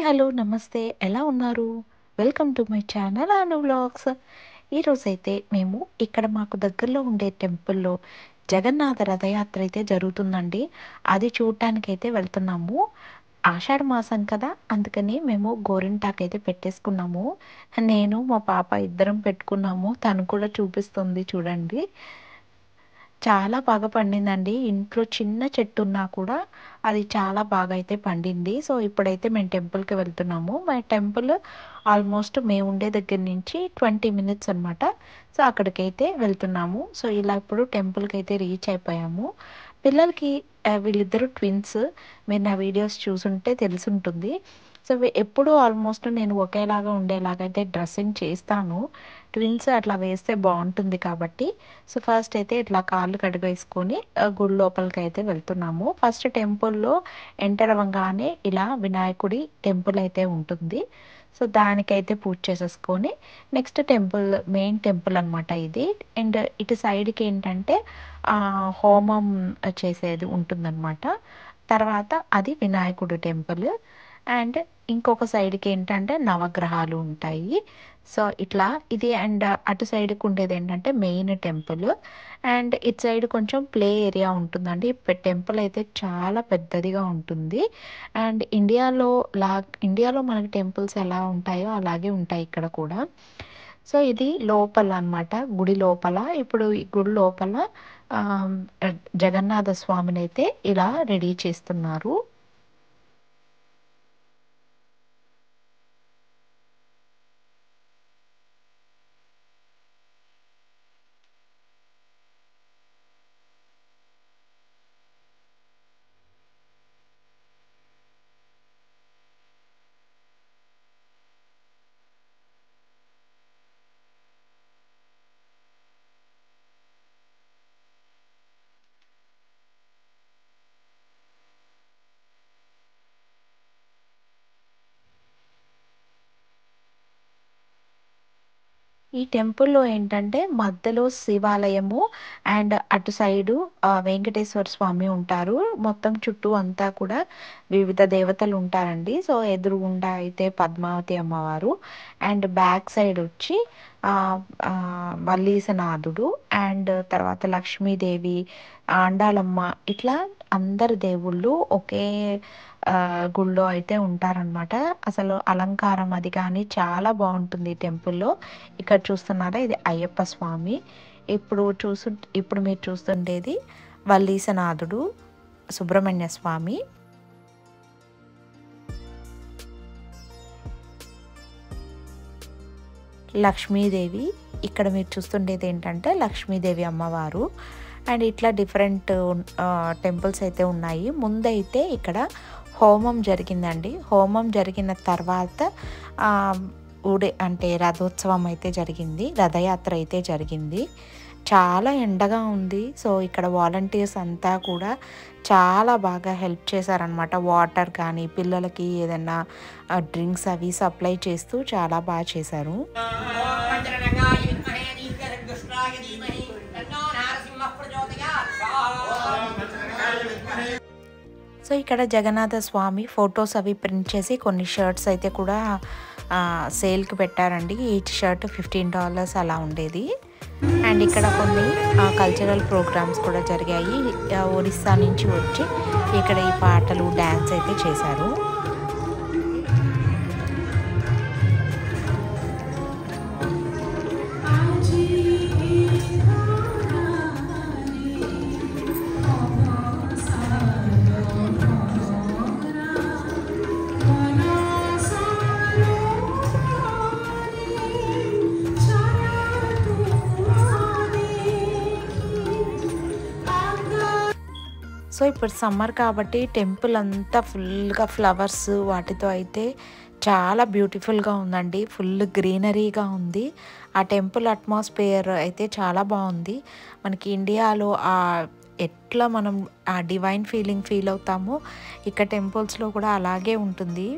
Hello! నమస్తే. ఎలా ఉన్నారు? Welcome to my channel Anu vlogs. ఈరోజైతే మేము ఇక్కడ మాకు దగ్గరలో ఉండే టెంపుల్‌లో జగన్నాథ రథయాత్ర అయితే జరుగుతుందండి. అది చూడటానికైతే వెళ్తున్నాము. ఆషాఢ మాసం కదా! అందుకని మేము గోరింటాకైతే పెట్టేసుకున్నాము. నేను, మా పాప ఇద్దరం పెట్టుకున్నాము. తను కూడా చూపిస్తుంది చూడండి. చాలా బాగా పండిందండి. ఇంట్లో చిన్న చెట్టున్నా కూడా అది చాలా బాగా అయితే పండింది. సో, ఇప్పుడైతే మేము టెంపుల్‌కి వెళ్తున్నాము. మా టెంపుల్ ఆల్మోస్ట్ మేముండే దగ్గర నుంచి 20 మినిట్స్ అనమాట. సో, అక్కడికైతే వెళ్తున్నాము. సో, ఇలా ఇప్పుడు టెంపుల్‌కైతే రీచ్ అయిపోయాము. పిల్లలకి వీళ్ళిద్దరూ ట్విన్స్. మీరు నా వీడియోస్ చూసుంటే తెలిసుంటుంది. సో, ఎప్పుడూ ఆల్మోస్ట్ నేను ఒకేలాగా ఉండేలాగైతే డ్రెస్సింగ్ చేస్తాను. ట్విన్స్ అట్లా వేస్తే బావుంటుంది కాబట్టి. సో, ఫస్ట్ అయితే ఇట్లా కాళ్ళు కడిగేసుకొని గుడి లోపలికైతే వెళ్తున్నాము. ఫస్ట్ టెంపుల్‌లో ఎంటర్ అవ్వంగానే ఇలా వినాయకుడి టెంపుల్ అయితే ఉంటుంది. సో, దానికైతే పూజ చేసేసుకొని నెక్స్ట్ టెంపుల్ మెయిన్ టెంపుల్ అనమాట ఇది. అండ్ ఇటు సైడ్‌కి ఏంటంటే హోమం చేసేది ఉంటుందనమాట. తర్వాత అది వినాయకుడు టెంపుల్. అండ్ ఇంకొక సైడ్‌కి ఏంటంటే నవగ్రహాలు ఉంటాయి. సో, ఇట్లా ఇది అండ్ అటు సైడ్‌కి ఉండేదేంటంటే మెయిన్ టెంపుల్. అండ్ ఇటు సైడ్ కొంచెం ప్లే ఏరియా ఉంటుందండి. టెంపుల్ అయితే చాలా పెద్దదిగా ఉంటుంది. అండ్ ఇండియాలో మనకి టెంపుల్స్ ఎలా ఉంటాయో అలాగే ఉంటాయి ఇక్కడ కూడా. సో, ఇది లోపల అనమాట. గుడి లోపల. ఇప్పుడు ఈ గుడి లోపల ఆహ్, జగన్నాథ స్వామినైతే ఇలా రెడీ చేస్తున్నారు. ఈ టెంపుల్‌లో ఏంటంటే మధ్యలో శివాలయము అండ్ అటు సైడు వెంకటేశ్వర స్వామి ఉంటారు. మొత్తం చుట్టూ అంతా కూడా వివిధ దేవతలు ఉంటారండి. సో, ఎదురుగుండా అయితే పద్మావతి అమ్మవారు అండ్ బ్యాక్ సైడ్ వచ్చి వల్లీసనాథుడు అండ్ తర్వాత లక్ష్మీదేవి, ఆండాళమ్మ ఇట్లా అందరు దేవుళ్ళు ఒకే గుడిలో అయితే ఉంటారనమాట. అసలు అలంకారం అది కానీ చాలా బావుంటుంది ఈ టెంపుల్‌లో. ఇక్కడ చూస్తున్నారా ఇది అయ్యప్ప స్వామి. ఇప్పుడు మీరు చూస్తుండేది వల్లీసనాథుడు, సుబ్రహ్మణ్య స్వామి. లక్ష్మీదేవి. ఇక్కడ మీరు చూస్తుండేది ఏంటంటే లక్ష్మీదేవి అమ్మవారు. అండ్ ఇట్లా డిఫరెంట్ టెంపుల్స్ అయితే ఉన్నాయి. ముందైతే ఇక్కడ హోమం జరిగిందండి. హోమం జరిగిన తర్వాత అంటే రథోత్సవం అయితే జరిగింది. రథయాత్ర అయితే జరిగింది. చాలా ఎండగా ఉంది. సో, ఇక్కడ వాలంటీర్స్ అంతా కూడా చాలా బాగా హెల్ప్ చేశారనమాట. వాటర్ కానీ, పిల్లలకి ఏదైనా డ్రింక్స్ అవి సప్లై చేస్తూ చాలా బాగా చేశారు. సో, ఇక్కడ జగన్నాథ స్వామి ఫొటోస్ అవి ప్రింట్ చేసి కొన్ని షర్ట్స్ అయితే కూడా సేల్‌కి పెట్టారండి. ఈచ్ షర్ట్ $15 అలా ఉండేది. అండ్ ఇక్కడ కొన్ని కల్చరల్ ప్రోగ్రామ్స్ కూడా జరిగాయి. ఒరిస్సా నుంచి వచ్చి ఇక్కడ ఈ పాటలు, డాన్స్ అయితే చేశారు. సో, ఇప్పుడు సమ్మర్ కాబట్టి టెంపుల్ అంతా ఫుల్‌గా ఫ్లవర్స్ వాటితో అయితే చాలా బ్యూటిఫుల్‌గా ఉందండి. ఫుల్ గ్రీనరీగా ఉంది. ఆ టెంపుల్ అట్మాస్ఫియర్ అయితే చాలా బావుంది. మనకి ఇండియాలో ఎట్లా మనం ఆ డివైన్ ఫీలింగ్ ఫీల్ అవుతామో ఇక్కడ టెంపుల్స్‌లో కూడా అలాగే ఉంటుంది.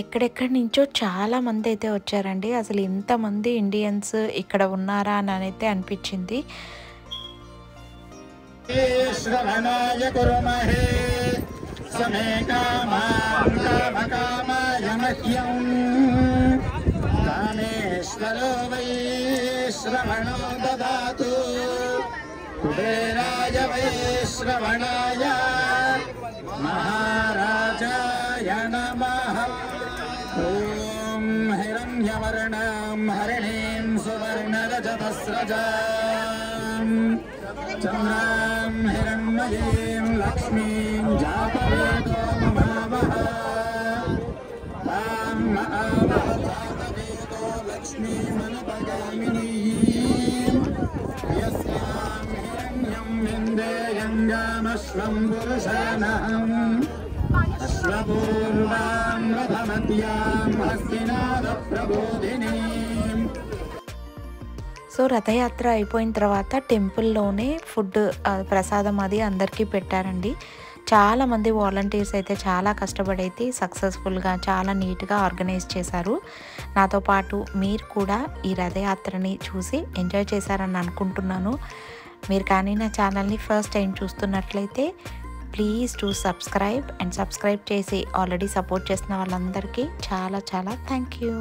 ఎక్కడెక్కడి నుంచో చాలా మంది అయితే వచ్చారండి. అసలు ఇంతమంది ఇండియన్స్ ఇక్కడ ఉన్నారా అని అయితే అనిపించింది. శ్రవణాయ కుర్మహే సమే కామాన్ కామకామాయ మహ్యం కామేశ్వరో వై శ్రవణో దదాతు కుబేరాయ వై శ్రవణాయ మహారాజాయ నమః. ఓం హిరణ్యవర్ణం హరిణీం సువర్ణరజతస్రజాం చంద్రాం హిరణ్మయీం లక్ష్మీం జాతవేదో మమావహ తాం మహావహ జాతవేదో లక్ష్మీమనుపగామినీం యస్యాం హిరణ్యం విందేయం యామశ్వం పురుషానహం అశ్వపూర్వాం రథమత్యాం హస్తినాద ప్రబోధినీం. సో రథయాత్ర అయిపోయిన తర్వాత టెంపుల్లోనే ఫుడ్ ప్రసాదం అది అందరికీ పెట్టారండి. చాలామంది వాలంటీర్స్ అయితే చాలా కష్టపడి అయితే సక్సెస్ఫుల్గా చాలా నీట్గా ఆర్గనైజ్ చేశారు. నాతో పాటు మీరు కూడా ఈ రథయాత్రని చూసి ఎంజాయ్ చేశారని అనుకుంటున్నాను. మీరు కానీ నా ఛానల్ని ఫస్ట్ టైం చూస్తున్నట్లయితే ప్లీజ్ టు సబ్స్క్రైబ్ చేసి ఆల్రెడీ సపోర్ట్ చేసిన వాళ్ళందరికీ చాలా చాలా థ్యాంక్ యూ.